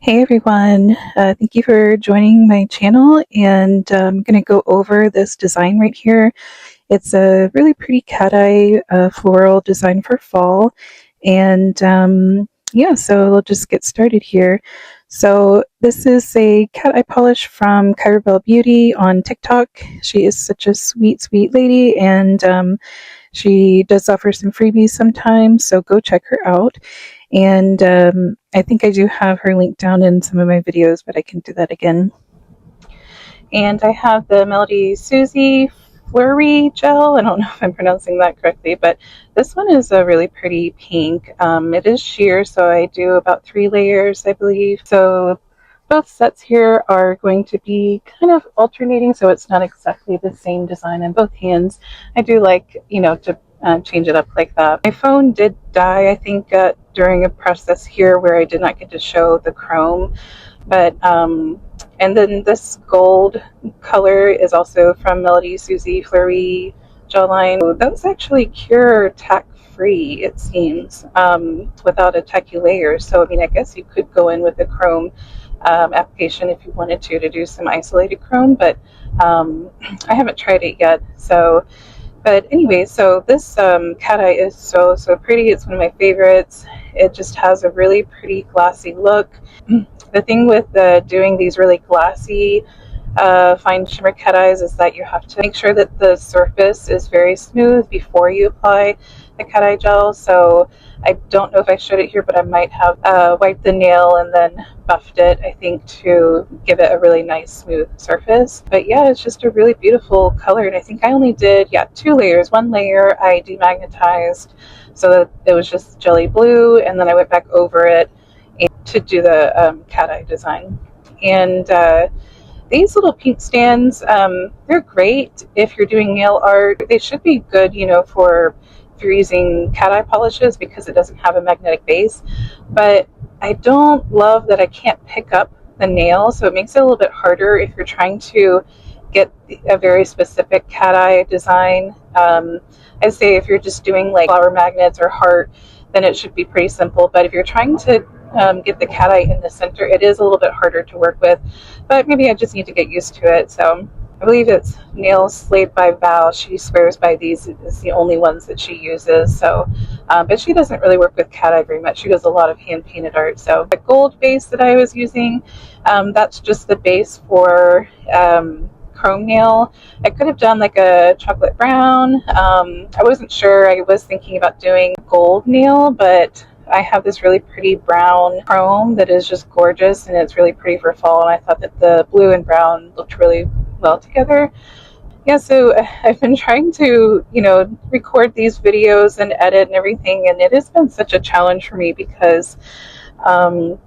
Hey everyone, thank you for joining my channel, and I'm going to go over this design right here. It's a really pretty cat eye floral design for fall, and yeah, so we'll just get started here. So this is a cat eye polish from Kyra Beauty on TikTok. She is such a sweet lady, and she does offer some freebies sometimes, so go check her out. And I think I do have her link down in some of my videos, but I can do that again. And I have the Melody Susie Flurry Gel. I don't know if I'm pronouncing that correctly, but this one is a really pretty pink. It is sheer, so I do about 3 layers, I believe. So both sets here are going to be kind of alternating, so it's not exactly the same design in both hands. I do like, to change it up like that. My phone did die, I think, during a process here where I did not get to show the chrome, but and then this gold color is also from Melody Susie Flurry gel line. Those actually cure tack free, it seems, without a tacky layer. So I mean, I guess you could go in with a chrome application if you wanted to do some isolated chrome, but I haven't tried it yet. So but anyway, so this cat eye is so pretty. It's one of my favorites. It just has a really pretty glassy look. The thing with doing these really glassy fine shimmer cat eyes is that you have to make sure that the surface is very smooth before you apply the cat eye gel. So I don't know if I showed it here, but I might have wiped the nail and then buffed it, I think, to give it a really nice smooth surface. But yeah, it's just a really beautiful color, and I think I only did 2 layers. One layer I demagnetized so that it was just jelly blue, and then I went back over it to do the cat eye design. And these little pink stands, they're great if you're doing nail art. They should be good, for if you're using cat eye polishes, because it doesn't have a magnetic base. But I don't love that I can't pick up the nail, so it makes it a little bit harder if you're trying to get a very specific cat eye design. I'd say if you're just doing like flower magnets or heart, then it should be pretty simple. But if you're trying to get the cat eye in the center, it is a little bit harder to work with, but maybe I just need to get used to it. So I believe it's Nails Slayed by Val. She swears by these. It's the only ones that she uses. So, but she doesn't really work with cat eye very much. She does a lot of hand painted art. So the gold base that I was using, that's just the base for chrome nail. I could have done like a chocolate brown. I wasn't sure. I was thinking about doing gold nail, but I have this really pretty brown chrome that is just gorgeous, and it's really pretty for fall, and I thought that the blue and brown looked really well together. Yeah, so I've been trying to, record these videos and edit and everything, and it has been such a challenge for me because I'm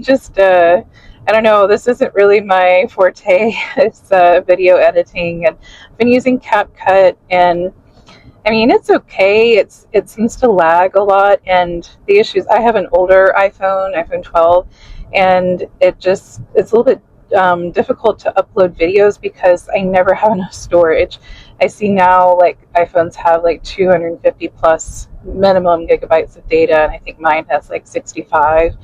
just, I don't know, this isn't really my forte. It's video editing, and I've been using CapCut, and I mean, it's okay. It seems to lag a lot, and the issues, I have an older iPhone 12, and it's a little bit difficult to upload videos because I never have enough storage. I see now like iPhones have like 250 plus minimum gigabytes of data, and I think mine has like 65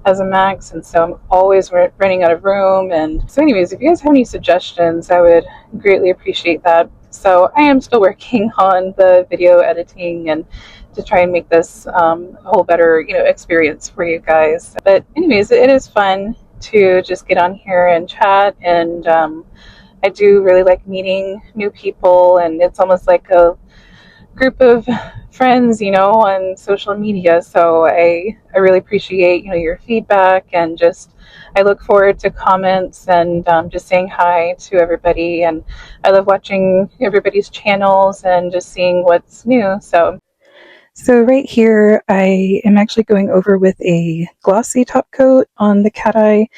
as a max, and so I'm always running out of room. And so anyways, if you guys have any suggestions, I would greatly appreciate that. So I am still working on the video editing and to try and make this a whole better experience for you guys. But anyways, it is fun to just get on here and chat, and I do really like meeting new people, and it's almost like a group of friends, on social media. So I really appreciate your feedback, and just I look forward to comments and just saying hi to everybody. And I love watching everybody's channels and just seeing what's new. So right here, I am actually going over with a glossy top coat on the cat eye,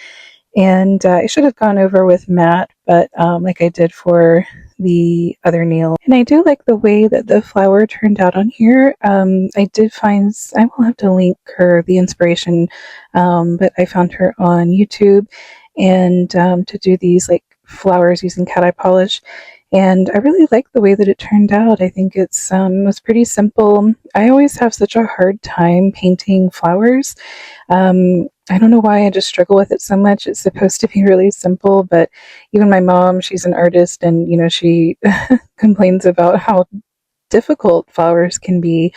and I should have gone over with matte, but like I did for the other nail. And I do like the way that the flower turned out on here. I did find, I will have to link her, the inspiration, but I found her on YouTube, and to do these like flowers using cat eye polish. And I really like the way that it turned out. I think it was pretty simple. I always have such a hard time painting flowers. I don't know why I just struggle with it so much. It's supposed to be really simple, but even my mom, she's an artist, and she complains about how difficult flowers can be.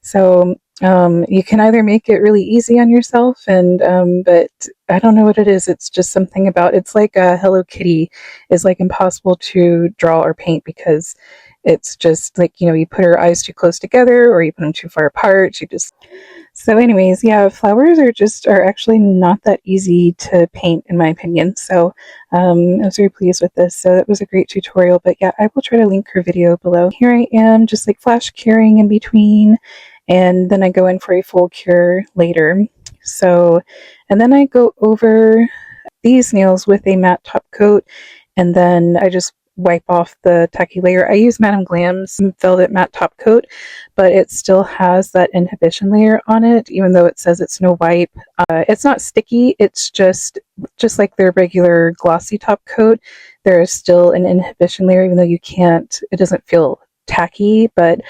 So you can either make it really easy on yourself, and but I don't know what it is. It's just something about it's like a Hello Kitty is like impossible to draw or paint because it's just like you put her eyes too close together or you put them too far apart. She just so anyways, yeah, flowers are actually not that easy to paint in my opinion. So I was very pleased with this. So that was a great tutorial, but yeah, I will try to link her video below. Here I am just like flash curing in between, and then I go in for a full cure later. So, and then I go over these nails with a matte top coat, and then I just wipe off the tacky layer. I use Madame Glam's Velvet Matte Top Coat, but it still has that inhibition layer on it, even though it says it's no wipe. It's not sticky, it's just like their regular glossy top coat. There is still an inhibition layer, even though it doesn't feel tacky, but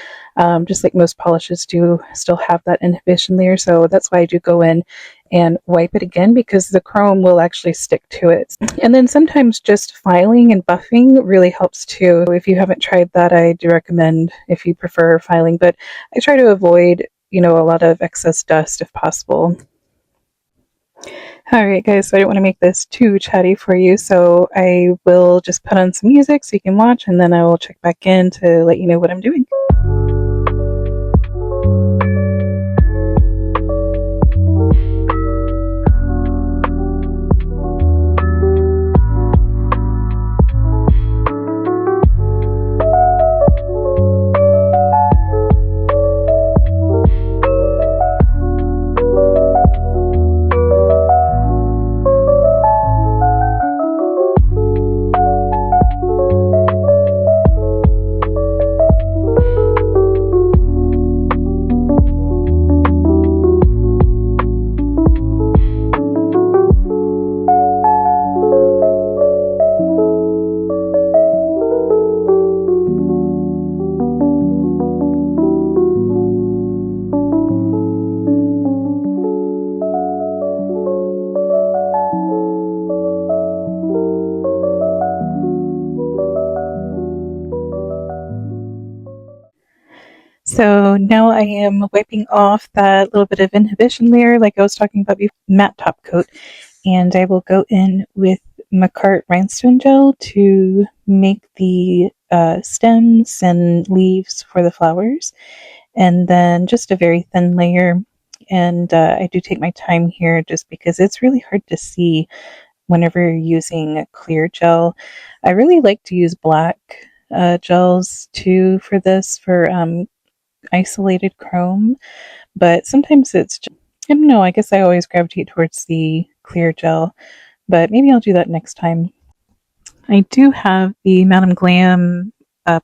just like most polishes do still have that inhibition layer. So that's why I do go in and wipe it again, because the chrome will actually stick to it. And then sometimes just filing and buffing really helps too. If you haven't tried that, I do recommend if you prefer filing, but I try to avoid a lot of excess dust if possible. Alright guys, so I don't want to make this too chatty for you, so I will just put on some music so you can watch, and then I will check back in to let you know what I'm doing. So now I am wiping off that little bit of inhibition layer like I was talking about before, matte top coat, and I will go in with Macart rhinestone gel to make the stems and leaves for the flowers, and then just a very thin layer. And I do take my time here just because it's really hard to see whenever you're using clear gel. I really like to use black gels too for this, for isolated chrome, but sometimes it's just, I don't know, I guess I always gravitate towards the clear gel, but maybe I'll do that next time. I do have the Madame Glam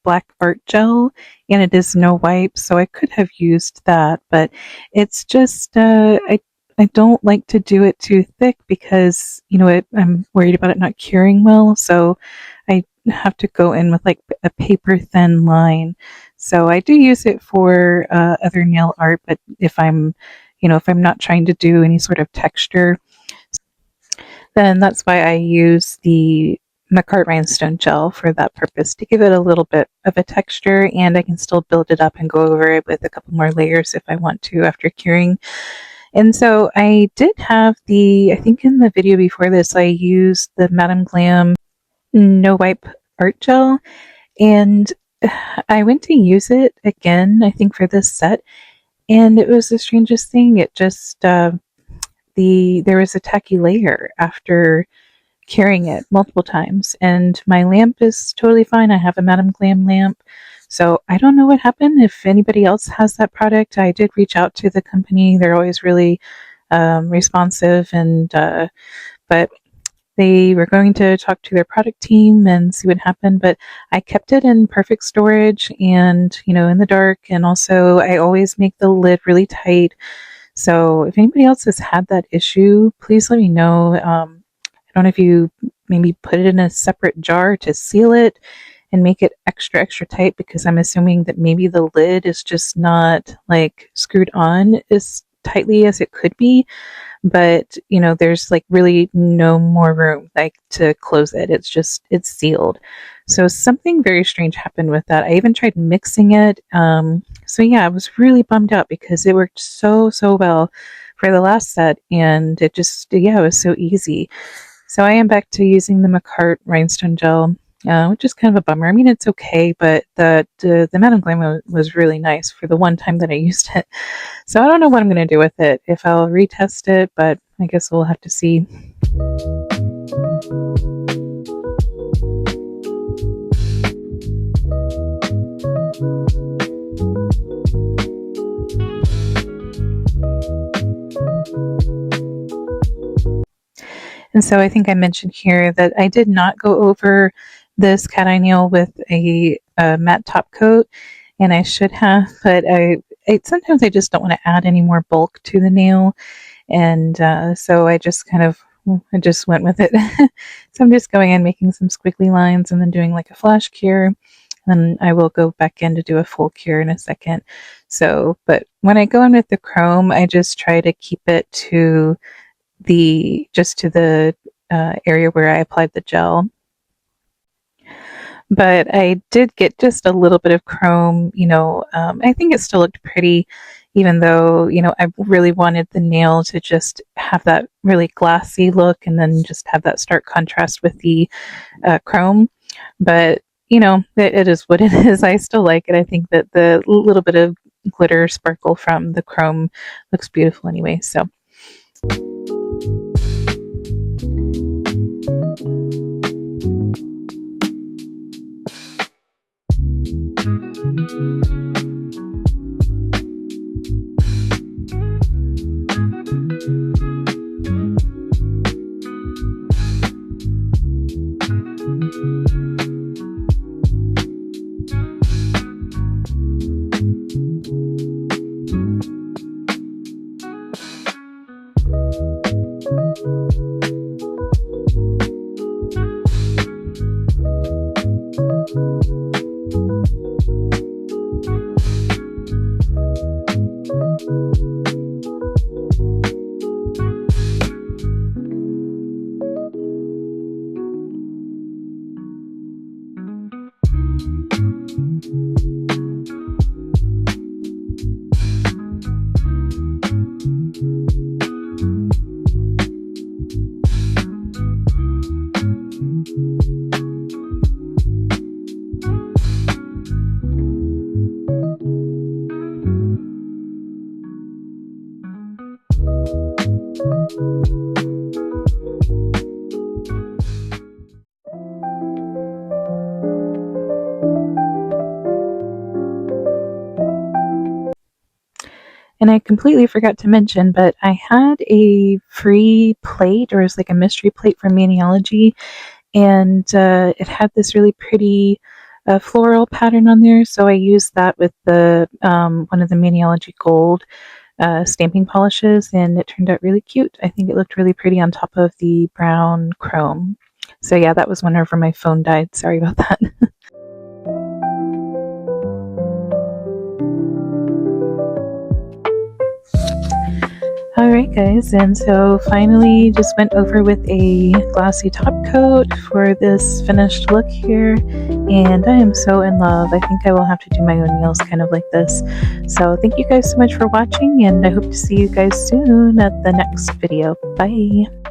black art gel, and it is no wipe, so I could have used that, but it's just I don't like to do it too thick because I'm worried about it not curing well, so I have to go in with like a paper thin line. So I do use it for other nail art, but if I'm not trying to do any sort of texture, then that's why I use the Macart rhinestone gel for that purpose, to give it a little bit of a texture, and I can still build it up and go over it with a couple more layers if I want to after curing. And so I did have I think in the video before this, I used the Madame Glam No Wipe Art Gel, and I went to use it again, I think for this set, and it was the strangest thing. It just, there was a tacky layer after curing it multiple times, and my lamp is totally fine. I have a Madame Glam lamp, so I don't know what happened. If anybody else has that product, I did reach out to the company. They're always really responsive, and but they were going to talk to their product team and see what happened, but I kept it in perfect storage and in the dark, and also I always make the lid really tight. So if anybody else has had that issue, please let me know. I don't know if you maybe put it in a separate jar to seal it and make it extra, extra tight, because I'm assuming that maybe the lid is just not like screwed on as tightly as it could be. but there's like really no more room like to close it. It's sealed. So something very strange happened with that. I even tried mixing it. So yeah, I was really bummed out because it worked so well for the last set, and it just, yeah, it was so easy. So I am back to using the McCart rhinestone gel, which is kind of a bummer. I mean, it's okay, but the amount of Glam was really nice for the one time that I used it. So I don't know what I'm going to do with it, if I'll retest it, but I guess we'll have to see. And so I think I mentioned here that I did not go over this cat eye nail with a matte top coat, and I should have, but sometimes I just don't want to add any more bulk to the nail, and so I just I just went with it. So I'm just going in, making some squiggly lines, and then doing like a flash cure. And I will go back in to do a full cure in a second. So, but when I go in with the chrome, I just try to keep it to the area where I applied the gel. But I did get just a little bit of chrome. I think it still looked pretty, even though I really wanted the nail to just have that really glassy look, and then just have that stark contrast with the chrome. But it is what it is. I still like it. I think that the little bit of glitter sparkle from the chrome looks beautiful anyway. So. And I completely forgot to mention, but I had a free plate, or it was like a mystery plate from Maniology, and it had this really pretty floral pattern on there. So I used that with the one of the Maniology Gold stamping polishes, and it turned out really cute. I think it looked really pretty on top of the brown chrome. So yeah, that was whenever my phone died. Sorry about that. Alright guys, and so finally just went over with a glossy top coat for this finished look here, and I am so in love. I think I will have to do my own nails kind of like this. So thank you guys so much for watching, and I hope to see you guys soon at the next video. Bye!